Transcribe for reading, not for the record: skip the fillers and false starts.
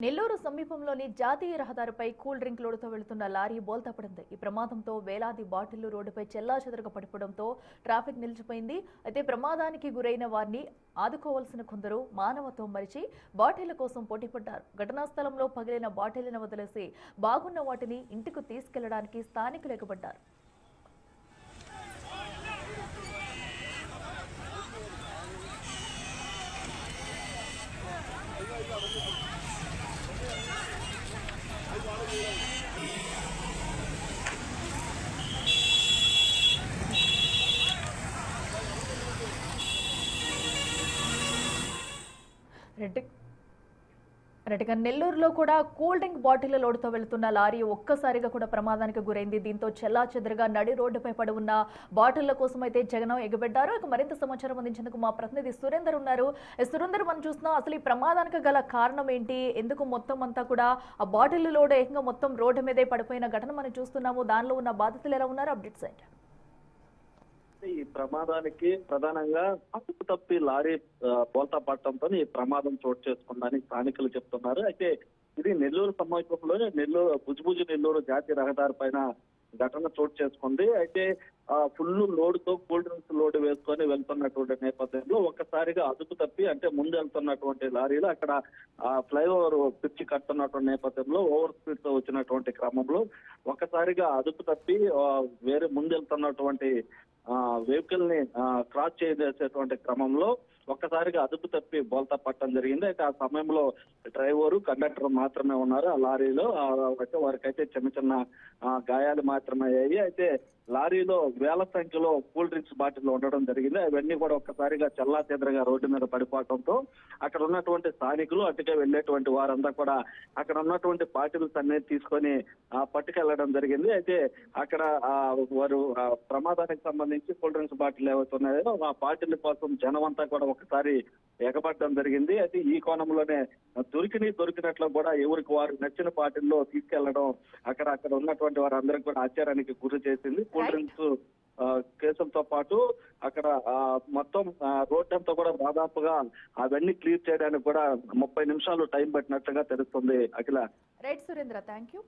నెల్లూరు సమీపంలోని జాతీయ రహదారిపై కూల్ డ్రింక్ లోడుతో వెళుతున్న లారీ బోల్తాపడింది. ఈ ప్రమాదంతో వేలాది బాటిళ్లు రోడ్డుపై చెల్లాచెదరుగా పడిపోవడంతో ట్రాఫిక్ నిలిచిపోయింది. అయితే ప్రమాదానికి గురైన వారిని ఆదుకోవాల్సిన కొందరు మానవత్వం మరిచి బాటిళ్ల కోసం పోటీపడ్డారు. ఘటనా స్థలంలో పగిలిన బాటిళ్లను వదిలేసి బాగున్న వాటిని ఇంటికి తీసుకెళ్లడానికి స్థానికులు ఎగబడ్డారు. నెల్లూరులో కూడా కూల్ డ్రింక్ బాటిల్ లోడుతో వెళ్తున్న లారీ ఒక్కసారిగా కూడా ప్రమాదానికి గురైంది. దీంతో చెల్లాచెదరుగా నడి రోడ్డుపై పడి ఉన్న బాటిళ్ల కోసం అయితే జగనం ఎగబెట్టారు. ఇక మరింత సమాచారం అందించేందుకు మా ప్రతినిధి సురేందర్ ఉన్నారు. సురేందర్, మనం చూస్తున్నాం అసలు ఈ ప్రమాదానికి గల కారణం ఏంటి, ఎందుకు మొత్తం అంతా కూడా ఆ బాటిల్ లోడ్ ఏకంగా మొత్తం రోడ్డు మీదే పడిపోయిన ఘటన మనం చూస్తున్నాము. దానిలో ఉన్న బాధితులు ఎలా ఉన్నారు, అప్డేట్స్ ఏంటి? ఈ ప్రమాదానికి ప్రధానంగా అదుపు తప్పి లారీ బోల్తా పడటంతో ఈ ప్రమాదం చోటు చేసుకుందని స్థానికులు చెప్తున్నారు. అయితే ఇది నెల్లూరు సమీపంలోనే బుజ్బుజు నెల్లూరు జాతీయ రహదారి పైన ఘటన చోటు చేసుకుంది. అయితే ఫుల్ లోడ్ తో కూల్ డ్రింక్స్ లోడ్ వేసుకొని వెళ్తున్నటువంటి నేపథ్యంలో ఒక్కసారిగా అదుపు తప్పి, అంటే ముందు వెళ్తున్నటువంటి లారీలు అక్కడ ఫ్లైఓవర్ పిచ్చి కడుతున్నటువంటి నేపథ్యంలో ఓవర్ స్పీడ్ తో వచ్చినటువంటి క్రమంలో ఒక్కసారిగా అదుపు తప్పి వేరే ముందు వెళ్తున్నటువంటి వెహికల్ ని క్రాస్ చేసేటువంటి క్రమంలో ఒక్కసారిగా అదుపు తప్పి బోల్తా పట్టడం జరిగింది. అయితే ఆ సమయంలో డ్రైవరు, కండక్టర్ మాత్రమే ఉన్నారు ఆ లారీలో. వారికైతే చిన్న చిన్న గాయాలు మాత్రమే అయ్యాయి. అయితే లారీలో వేల సంఖ్యలో కూల్ డ్రింక్స్ బాటిల్ ఉండడం జరిగింది. అవన్నీ కూడా ఒక్కసారిగా చెల్లాచెదరగా రోడ్డు మీద పడిపోవడంతో అక్కడ ఉన్నటువంటి స్థానికులు, అటుకే వెళ్లేటువంటి వారంతా కూడా అక్కడ ఉన్నటువంటి బాటిల్స్ అన్ని తీసుకొని పట్టుకెళ్లడం జరిగింది. అయితే అక్కడ వారు ప్రమాదానికి సంబంధించి కూల్ డ్రింక్స్ బాటిల్ ఏవైతున్నాయో ఆ బాటిల్ కోసం జనం అంతా కూడా ఒకసారి ఎగబడడం జరిగింది. అయితే ఈ కోణంలోనే దొరికినట్లు కూడా ఎవరికి వారు నచ్చిన బాటిల్లో తీసుకెళ్లడం అక్కడ ఉన్నటువంటి వారందరికీ కూడా ఆశ్చర్యానికి గురి చేసింది. కూల్ డ్రింక్స్ కేసులతో పాటు అక్కడ మొత్తం రోడ్ అంతా కూడా దాదాపుగా అవన్నీ క్లియర్ చేయడానికి కూడా 30 నిమిషాలు టైం పట్టినట్లుగా తెలుస్తుంది. Akhila. Right Surendra, thank you.